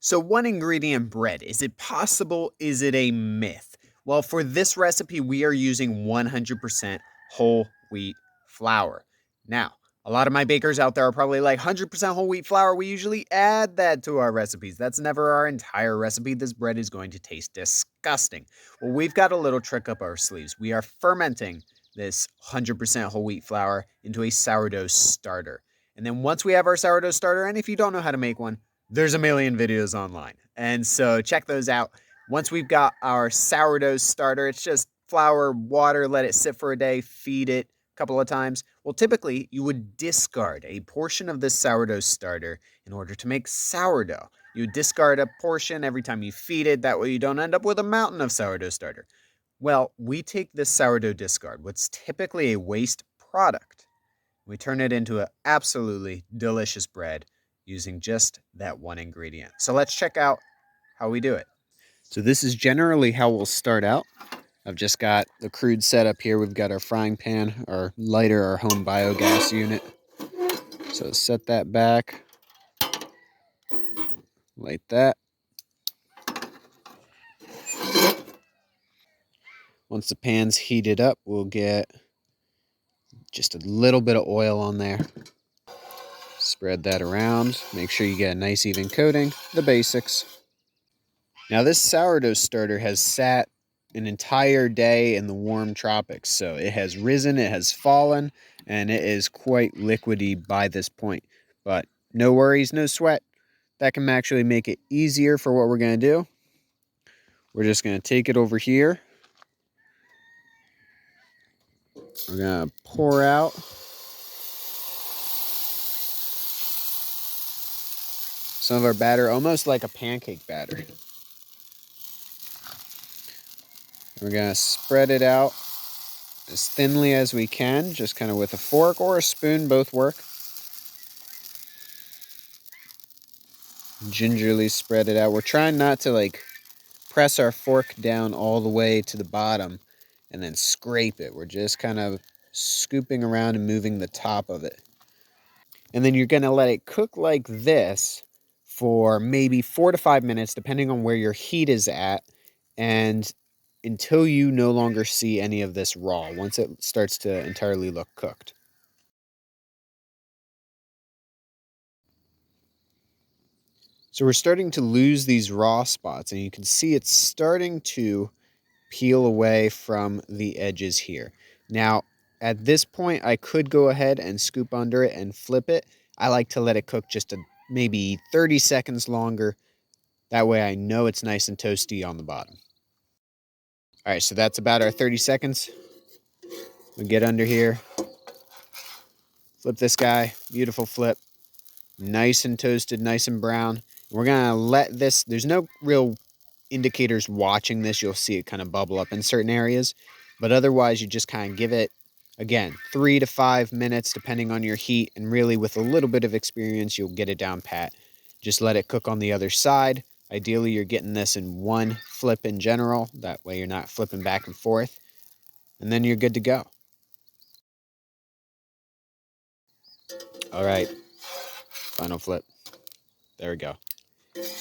So, one ingredient bread, is it possible? Is it a myth? Well, for this recipe, we are using 100% whole wheat flour. Now, a lot of my bakers out there are probably like 100% whole wheat flour. We usually add that to our recipes. That's never our entire recipe. This bread is going to taste disgusting. Well, we've got a little trick up our sleeves. We are fermenting this 100% whole wheat flour into a sourdough starter. And then once we have our sourdough starter, and if you don't know how to make one, there's a million videos online. And so check those out. Once we've got our sourdough starter, it's just flour, water, let it sit for a day, feed it a couple of times. Well, typically you would discard a portion of this sourdough starter in order to make sourdough. You discard a portion every time you feed it. That way you don't end up with a mountain of sourdough starter. Well, we take this sourdough discard, what's typically a waste product. We turn it into an absolutely delicious bread using just that one ingredient. So let's check out how we do it. So this is generally how we'll start out. I've just got the crude setup here. We've got our frying pan, our lighter, our home biogas unit. So set that back, light that. Once the pan's heated up, we'll get just a little bit of oil on there. Spread that around. Make sure you get a nice even coating. The basics. Now this sourdough starter has sat an entire day in the warm tropics, so it has risen, it has fallen, and it is quite liquidy by this point. But no worries, no sweat. That can actually make it easier for what we're going to do. We're just going to take it over here. We're going to pour out some of our batter, almost like a pancake batter. We're going to spread it out as thinly as we can, just kind of with a fork or a spoon, both work. Gingerly spread it out. We're trying not to press our fork down all the way to the bottom and then scrape it. We're just kind of scooping around and moving the top of it. And then you're going to let it cook like this for maybe 4 to 5 minutes, depending on where your heat is at, and until you no longer see any of this raw, once it starts to entirely look cooked. So we're starting to lose these raw spots, and you can see it's starting to peel away from the edges here. Now, at this point, I could go ahead and scoop under it and flip it. I like to let it cook just maybe 30 seconds longer. That way I know it's nice and toasty on the bottom. All right, so that's about our 30 seconds. We get under here, flip this guy, beautiful flip. Nice and toasted, nice and brown. We're gonna let this, there's no real indicators watching this. You'll see it kind of bubble up in certain areas, but otherwise you just kind of give it, again, 3 to 5 minutes depending on your heat, and really with a little bit of experience you'll get it down pat. Just let it cook on the other side. Ideally you're getting this in one flip in general, that way you're not flipping back and forth, and then you're good to go. All right, final flip. There we go.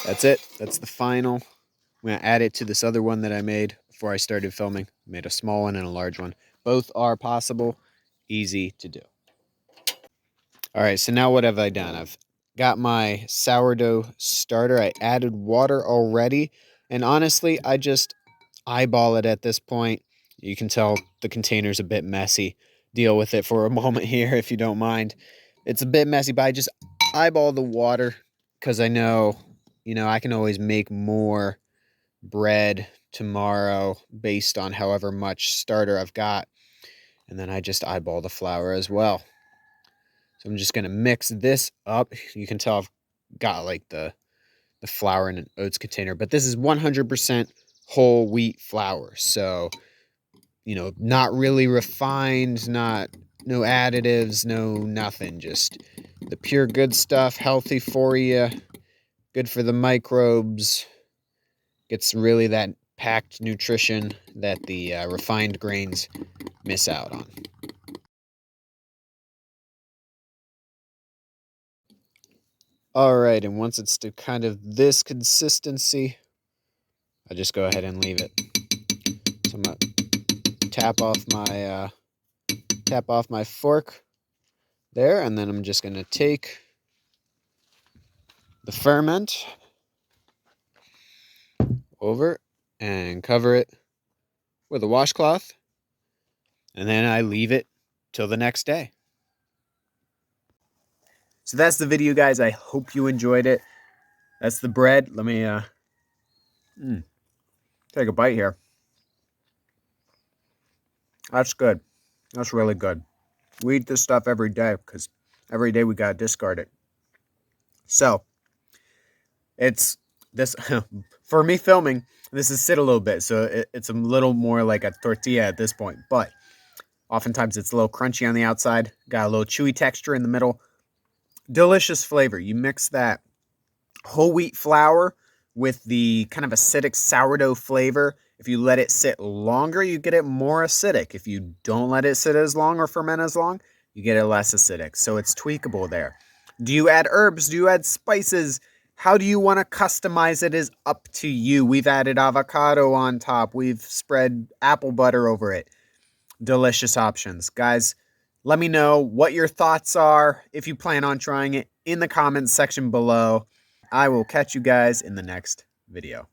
That's it. That's the final. I'm going to add it to this other one that I made before I started filming. I made a small one and a large one. Both are possible, easy to do. All right, so now what have I done? I've got my sourdough starter. I added water already, and honestly, I just eyeball it at this point. You can tell the container's a bit messy. Deal with it for a moment here if you don't mind. It's a bit messy, but I just eyeball the water because I know, I can always make more bread tomorrow based on however much starter I've got. And then I just eyeball the flour as well. So I'm just going to mix this up. You can tell I've got the flour in an oats container, but this is 100% whole wheat flour. So, not really refined, no additives, no nothing, just the pure good stuff, healthy for you, good for the microbes, gets really that packed nutrition that the refined grains miss out on. All right, and once it's to kind of this consistency, I just go ahead and leave it. So I'm gonna tap off my fork there, and then I'm just gonna take the ferment over and cover it with a washcloth, and then I leave it till the next day. So that's the video, guys. I hope you enjoyed it. That's the bread. Let me take a bite here. That's good. That's really good. We eat this stuff every day because every day we gotta discard it. So it's this for me filming. This is sit a little bit, so it's a little more like a tortilla at this point. But oftentimes it's a little crunchy on the outside, got a little chewy texture in the middle. Delicious flavor. You mix that whole wheat flour with the kind of acidic sourdough flavor. If you let it sit longer, you get it more acidic. If you don't let it sit as long or ferment as long, you get it less acidic. So it's tweakable there. Do you add herbs? Do you add spices? How do you want to customize it is up to you. We've added avocado on top. We've spread apple butter over it. Delicious options. Guys, let me know what your thoughts are if you plan on trying it in the comments section below. I will catch you guys in the next video.